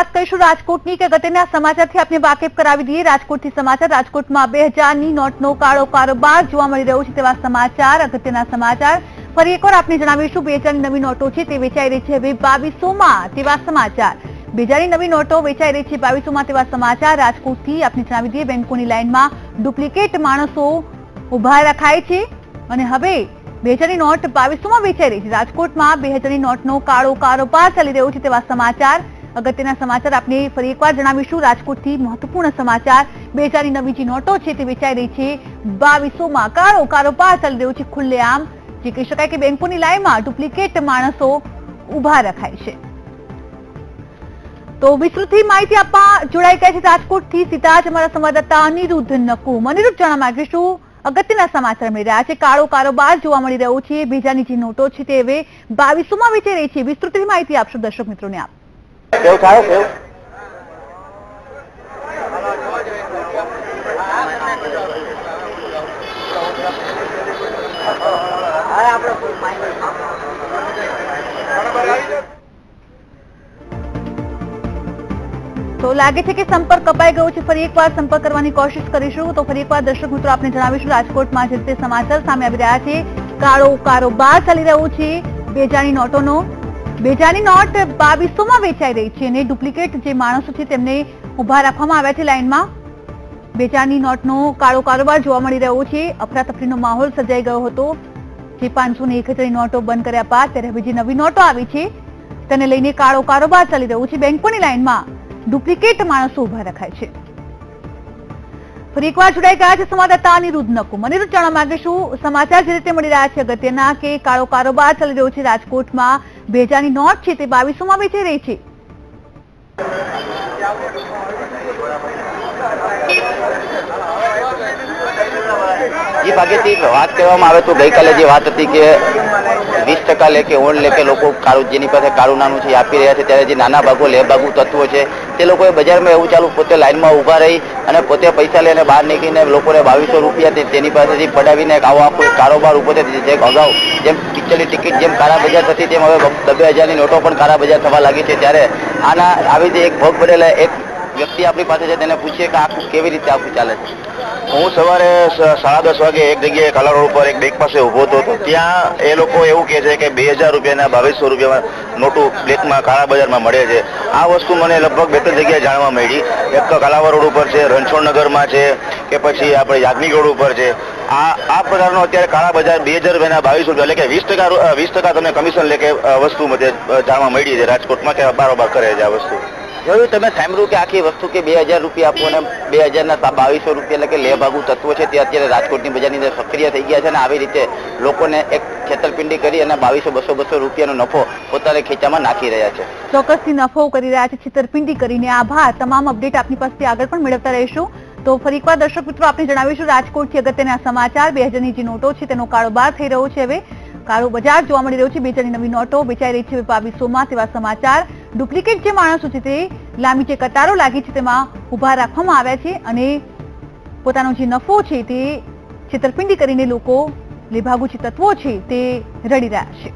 વાત કરીશું રાજકોટની કે અગત્યના સમાચારથી આપને વાકેફ કરાવી દઈએ। રાજકોટથી સમાચાર। રાજકોટમાં 2000ની નોટનો કાળો કારોબાર જોવા મળી રહ્યો છે તેવા સમાચાર, અગત્યના સમાચાર। ફરી એકવાર આપને જણાવીશું 2000ની નવી નોટો છે તે વેચાઈ રહી છે હવે 2200માં તેવા સમાચાર। 2000ની નવી નોટો વેચાઈ રહી છે 2200માં તેવા સમાચાર। રાજકોટથી આપને જણાવી દઈએ બેંકોની લાઈનમાં ડુપ્લિકેટ માણસો ઉભા રખાય છે અને હવે 2000ની નોટ 2200માં વેચાઈ રહી છે। રાજકોટમાં 2000ની નોટનો કાળો કારોબાર ચાલી રહ્યો છે તેવા સમાચાર, અગત્યના સમાચાર આપને ફરી એકવાર જણાવીશું। રાજકોટથી મહત્વપૂર્ણ સમાચાર, 2000ની નવી જે નોટો છે તે વેચાઈ રહી છે 2200માં કાળો કારોબાર ચાલી રહ્યો છે ખુલ્લેઆમ। જે કહી શકાય કે બેંકોની લાઈનમાં ડુપ્લિકેટ માણસો ઉભા રખાય છે। તો વિસ્તૃતથી માહિતી આપવા જોડાઈ ગયા છે રાજકોટથી સીધા જ અમારા સંવાદદાતા અનિરુદ્ધ નકુમ। અનિરુદ્ધ, જાણવા માંગીશું, અગત્યના સમાચાર મળી રહ્યા છે, કાળો કારોબાર જોવા મળી રહ્યો છે, 2000ની જે નોટો છે તે હવે 2200માં વેચાઈ રહી છે। વિસ્તૃતથી માહિતી આપશો દર્શક મિત્રોને આપ। કેવું થાય કેવું? તો લાગે છે કે સંપર્ક કપાઈ ગયો છે, ફરી એકવાર સંપર્ક કરવાની કોશિશ કરીશું। તો ફરી એકવાર દર્શક મિત્રો આપને જણાવીશું, રાજકોટમાં જે રીતે સમાચાર સામે આવી રહ્યા છે, કાળો કારોબાર ચાલી રહ્યો છે 2000ની નોટોનો। 2000ની નોટ 2200માં વેચાઈ રહી છે અને ડુપ્લિકેટ જે માણસો છે તેમને ઉભા રાખવામાં આવ્યા છે લાઈનમાં। 2000ની નોટનો કાળો કારોબાર જોવા મળી રહ્યો છે। અફરાતફરીનો માહોલ સર્જાઈ ગયો હતો જે 500 અને 1000ની નોટો બંધ કર્યા બાદ ત્યારે હવે જે નવી નોટો આવી છે તેને લઈને કાળો કારોબાર ચાલી રહ્યો છે। બેંકોની લાઈનમાં ડુપ્લિકેટ માણસો ઉભા રખાય છે। ફરી એકવાર જોડાઈ ગયા છે સંવાદદાતા અનિરુદ્ધ નકુમ। અનિરુદ્ધ, જાણવા માંગીશું, સમાચાર જે રીતે મળી રહ્યા છે અગત્યના કે કાળો કારોબાર ચાલી રહ્યો છે રાજકોટમાં, 2000ની નોટ છે તે 2200માં વેચાઈ રહી છે। જે ભાગ્યથી વાત કરવામાં આવે તો ગઈકાલે જે વાત હતી કે 20% લેકે ઓન લેકે લોકો કાળું જેની પાસે કાળું નાનું છે આપી રહ્યા છે, ત્યારે જે નાના ભાગો લેભાગુ તત્વો છે તે લોકોએ બજારમાં એવું ચાલુ પોતે લાઈનમાં ઊભા રહી અને પોતે પૈસા લઈને બહાર નીકળીને લોકોને 2200 રૂપિયા તેની પાસેથી પડાવીને આવો આખો કારોબાર ઉભો છે। જે અગાઉ જેમ પિક્ચરની ટિકિટ જેમ કાળા બજાર થતી તેમ હવે 2000ની નોટો પણ કાળા બજાર થવા લાગી છે। ત્યારે આના આવી રીતે એક ભોગ બનેલા એક વ્યક્તિ આપણી પાસે છે, તેને પૂછીએ કે આખું કેવી રીતે આખું ચાલે છે। હું સવારે 10:30 વાગે એક જગ્યાએ કાલા રોડ ઉપર એક બેંક પાસે ઊભો હતો, ત્યાં એ લોકો એવું કહે છે કે 2000 રૂપિયાના 2200 રૂપિયામાં નોટો બ્લેકમાં કાળા બજારમાં મળે છે। આ વસ્તુ મને લગભગ 2-3 જગ્યાએ જાણવા મળી। એક તો કાલાવા રોડ ઉપર છે, રણછોડનગરમાં છે, કે પછી આપણે યાજ્ઞિક રોડ ઉપર છે। આ પ્રકારનો અત્યારે કાળા બજાર 2000 રૂપિયાના 2200 રૂપિયા એટલે કે 20% તમને કમિશન લેકે વસ્તુ મને જાણવા મળી છે રાજકોટમાં કે બારોબાર કરે છે આ વસ્તુ। જોયું તમે સાંભળ્યું કે આખી વસ્તુ કે 2000 રૂપિયા આપો અને 2000ના 2200 રૂપિયા એટલે કે લેભાગુ તત્વો છે તે અત્યારે રાજકોટની બજારની અંદર સક્રિય થઈ ગયા છે અને આવી રીતે લોકોને એક છેતરપિંડી કરી અને 2200-200 રૂપિયાનો નફો પોતાના ખીચામાં નાખી રહ્યા છે। ચોક્કસથી નફો કરી રહ્યા છે છેતરપિંડી કરીને। આભાર। તમામ અપડેટ આપની પાસેથી આગળ પણ મેળવતા રહીશું। તો ફરી એકવાર દર્શક મિત્રો આપને જણાવીશું, રાજકોટથી અગત્યના સમાચાર, 2000ની જે નોટો છે તેનો કારોબાર થઈ રહ્યો છે, હવે કાળો બજાર જોવા મળી રહ્યો છે। 2000ની નવી નોટો વેચાઈ રહી છે 2200માં તેવા સમાચાર। ડુપ્લિકેટ જે માણસો છે તે લાંબી જે કતારો લાગી છે તેમાં ઉભા રાખવામાં આવ્યા છે અને પોતાનો જે નફો છે તે છેતરપિંડી કરીને લોકો લેભાગુ જે તત્વો છે તે રડી રહ્યા છે।